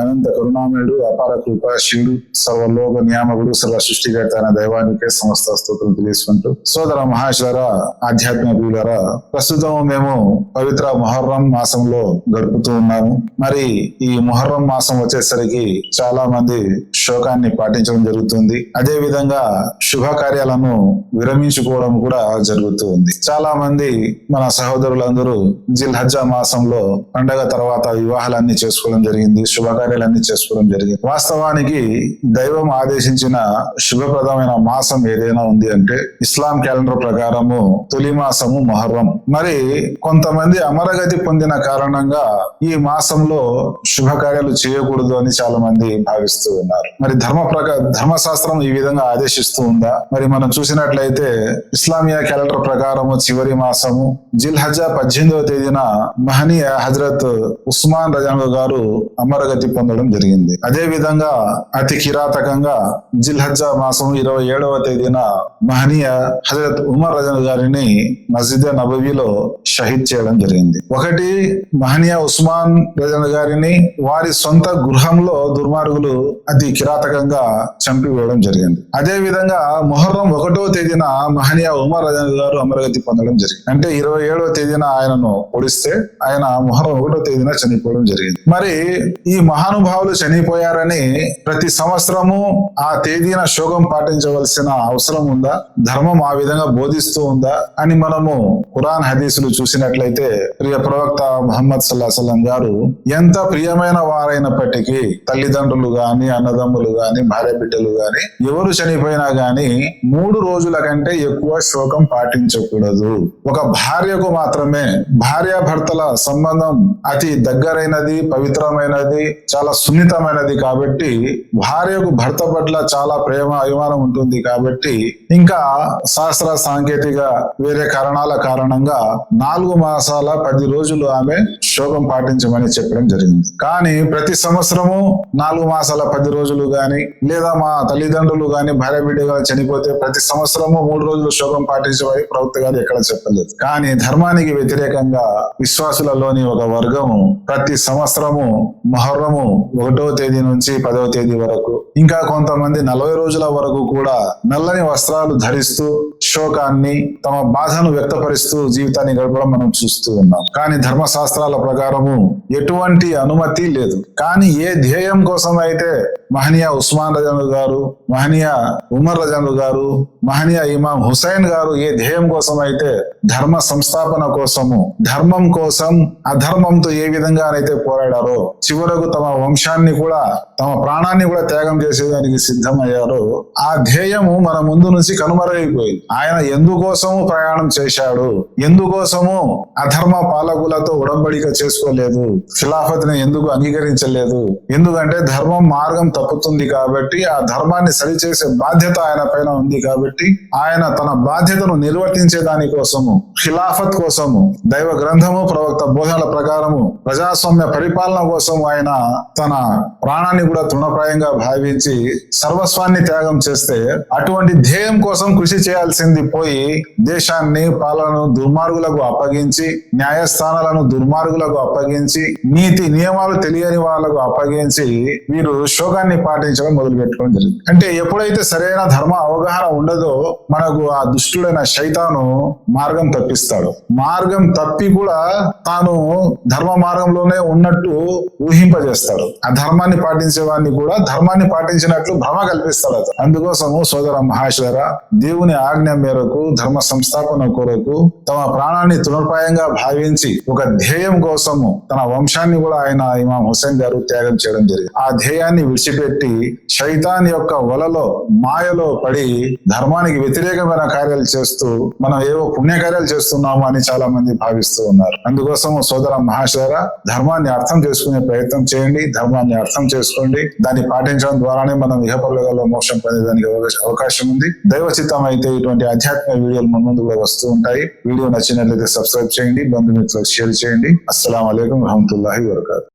అనంత కరుణామయుడు, అపార కృపాశీయుడు, సర్వలోక నియామకుడు, సర్వ సృష్టికర్త అయిన దైవానికే సమస్త స్తోత్రం తెలియసుకుంటూ, సోదర మహాశులరా, ఆధ్యాత్మిక ప్రియులరా, ప్రస్తుతం మేము పవిత్ర మొహర్రం మాసంలో గడుపుతూ ఉన్నాము. మరి ఈ మొహర్రం మాసం వచ్చేసరికి చాలా మంది శోకాన్ని పాటించడం జరుగుతుంది. అదే విధంగా శుభకార్యాలను విరమించుకోవడం కూడా జరుగుతూ ఉంది. చాలా మంది మన సహోదరులందరూ జిల్హజ్జా మాసంలో పండగ తర్వాత వివాహాలన్నీ చేసుకోవడం జరిగింది, శుభకార్యాలన్నీ చేసుకోవడం జరిగింది. వాస్తవానికి దైవం ఆదేశించిన శుభప్రదమైన మాసం ఏదైనా ఉంది అంటే ఇస్లాం క్యాలెండర్ ప్రకారము తొలి మాసము మొహర్రం. మరి కొంతమంది అమరగతి పొందిన కారణంగా ఈ మాసంలో శుభకార్యాలు చేయకూడదు అని చాలా మంది భావిస్తూ ఉన్నారు. మరి ధర్మశాస్త్రం ఈ విధంగా ఆదేశిస్తూ ఉందా? మరి మనం చూసినట్లయితే ఇస్లామియా క్యాలెండర్ ప్రకారము చివరి మాసము జిల్హజ్జా 18వ తేదీన మహనీయ హజరత్ ఉస్మాన్ రజాను గారు అమరగతి పొందడం జరిగింది. అదే విధంగా అతి కిరాతకంగా జిల్హజ్జా మాసం 27వ తేదీన మహనీయ హజరత్ ఉమర్ రజాను గారిని మస్జిద్ నబవీలో షహీద్ చేయడం జరిగింది. ఒకటి, మహనీయ ఉస్మాన్ రజాను గారిని వారి సొంత గృహంలో దుర్మార్గులు అతి కిరాతకంగా చంపివేయడం జరిగింది. అదే విధంగా మొహర్రం 1వ తేదీన మహనీయ ఉమర్ రజాను గారు అమరగతి పొందడం జరిగింది. అంటే 27వ తేదీన ఆయనను పొడిస్తే ఆయన మొహర్రం 1వ తేదీన చనిపోవడం జరిగింది. మరి ఈ మహానుభావులు చనిపోయారని ప్రతి సంవత్సరము ఆ తేదీన శోకం పాటించవలసిన అవసరం ఉందా? ధర్మం ఆ విధంగా బోధిస్తూ ఉందా అని మనము ఖురాన్ హదీసులు చూసినట్లయితే ప్రియ ప్రవక్త ముహమ్మద్ సల్లల్లాహు అలైహి వసల్లం గారు ఎంత ప్రియమైన వారైనప్పటికీ తల్లిదండ్రులు గాని, అన్నదమ్ములు గాని, భార్య బిడ్డలు గాని ఎవరు చనిపోయినా గాని 3 రోజుల కంటే ఎక్కువ శోకం పాటించకూడదు. ఒక భార్యకు మాత్రమే, భార్యాభర్తల సంబంధం అతి దగ్గరైనది, పవిత్రమైనది, చాలా సున్నితమైనది కాబట్టి భార్యకు భర్త పట్ల చాలా ప్రేమ అభిమానం ఉంటుంది కాబట్టి ఇంకా శాస్త్ర సాంకేతిక వేరే కారణాల కారణంగా 4 మాసాల 10 రోజులు ఆమె శోకం పాటించమని చెప్పడం జరిగింది. కానీ ప్రతి సంవత్సరము 4 మాసాల 10 రోజులు గాని, లేదా మా తల్లిదండ్రులు గాని, భార్య బిడ్డగా చనిపోతే ప్రతి సంవత్సరము 3 రోజులు శోకం పాటించమని ప్రవక్త గారు ఎక్కడ చెప్పలేదు. కానీ ధర్మానికి వ్యతిరేకంగా విశ్వాసులలోని ఒక వర్గము ప్రతి సంవత్సరము మొహర్రము 1వ తేదీ నుంచి 10వ తేదీ వరకు, ఇంకా కొంతమంది 40 రోజుల వరకు కూడా నల్లని వస్త్రాలు ధరిస్తూ శోకాన్ని, తమ బాధను వ్యక్తపరుస్తూ జీవితాన్ని గడపడం మనం చూస్తూ ఉన్నాం. కానీ ధర్మశాస్త్రాల ప్రకారము ఎటువంటి అనుమతి లేదు. కానీ ఏ ధ్యేయం కోసం అయితే మహనీయ ఉస్మాన్ రజాను గారు, మహనీయ ఉమర్ రజాను గారు, మహనీయ ఇమాం హుసైన్ గారు ఏ ధ్యేయం కోసం అయితే ధర్మ సంస్థాపన కోసము, ధర్మం కోసం అధర్మంతో ఏ విధంగానైతే పోరాడారో, చివరకు తమ వంశాన్ని కూడా, తమ ప్రాణాన్ని కూడా త్యాగం చేసేదానికి సిద్ధమయ్యారో, ఆ ధ్యేయము మన ముందు నుంచి కనుమరైపోయింది. ఆయన ఎందుకోసము ప్రయాణం చేశాడు, ఎందుకోసము అధర్మ పాలకులతో ఉడంబడిక చేసుకోలేదు, ఖిలాఫత్ ని ఎందుకు అంగీకరించలేదు, ఎందుకంటే ధర్మం మార్గం తప్పుతుంది కాబట్టి ఆ ధర్మాన్ని సరిచేసే బాధ్యత ఆయన పైన ఉంది కాబట్టి ఆయన తన బాధ్యతను నిర్వర్తించే దాని కోసము, ఖిలాఫత్ కోసము, దైవ గ్రంథము ప్రవక్త బోధనల ప్రకారము ప్రజాస్వామ్య పరిపాలన కోసం ఆయన తన ప్రాణాన్ని కూడా తృణప్రాయంగా భావించి సర్వస్వాన్ని త్యాగం చేస్తే, అటువంటి ధ్యేయం కోసం కృషి చేయాల్సింది పోయి దేశాన్ని, పాలనను దుర్మార్గులకు అప్పగించి, న్యాయస్థానాలను దుర్మార్గులకు అప్పగించి, నీతి నియమాలు తెలియని వాళ్ళకు అప్పగించి వీరు శోకాన్ని పాటించడం మొదలు పెట్టుకోవడం జరిగింది. అంటే ఎప్పుడైతే సరైన ధర్మ అవగాహన ఉండదో మనకు ఆ దుష్టుడైన శైతాను మార్గం తప్పిస్తాడు. మార్గం తప్పి కూడా తాను ధర్మ మార్గంలోనే ఉన్నట్టు ఊహింపజేస్తాడు. ఆ ధర్మాన్ని పాటించే వాడిని కూడా ధర్మాన్ని పాటించినట్లు భ్రమ కల్పిస్తాడు. అందుకోసము సోదర మహాశులరా, దేవుని ఆజ్ఞ మేరకు ధర్మ సంస్థాపన కొరకు తమ ప్రాణాన్ని తృణప్రాయంగా భావించి ఒక ధ్యేయం కోసము తన వంశాన్ని కూడా ఆయన ఇమాం హుసైన్ గారు త్యాగం చేయడం జరిగింది. ఆ ధ్యేయాన్ని విడిచిపెట్టి శైతాన్ యొక్క వలలో, మాయలో పడి ధర్మానికి వ్యతిరేకమైన కార్యాలు చేస్తూ మనం ఏవో పుణ్యకార్యాలు చేస్తున్నాము అని చాలా మంది భావిస్తూ ఉన్నారు. అందుకోసం సోదర మహాశులరా, ధర్మాన్ని అర్థం చేసుకునే ప్రయత్నం చేయండి, ధర్మాన్ని అర్థం చేసుకోండి. దాన్ని పాటించడం ద్వారానే మనం ఇహపరలోకాల్లో మోక్షం పొందేదానికి అవకాశం ఉంది. దైవ చిత్తం అయితే ఇటువంటి ఆధ్యాత్మిక వీడియోలు మన ముందు కూడా వస్తూ ఉంటాయి. వీడియో నచ్చినట్లయితే సబ్స్క్రైబ్ చేయండి, బంధుమిత్రులకు షేర్ చేయండి. అస్సలాము అలైకుం వరహమతుల్లాహి వబరకాతుహు.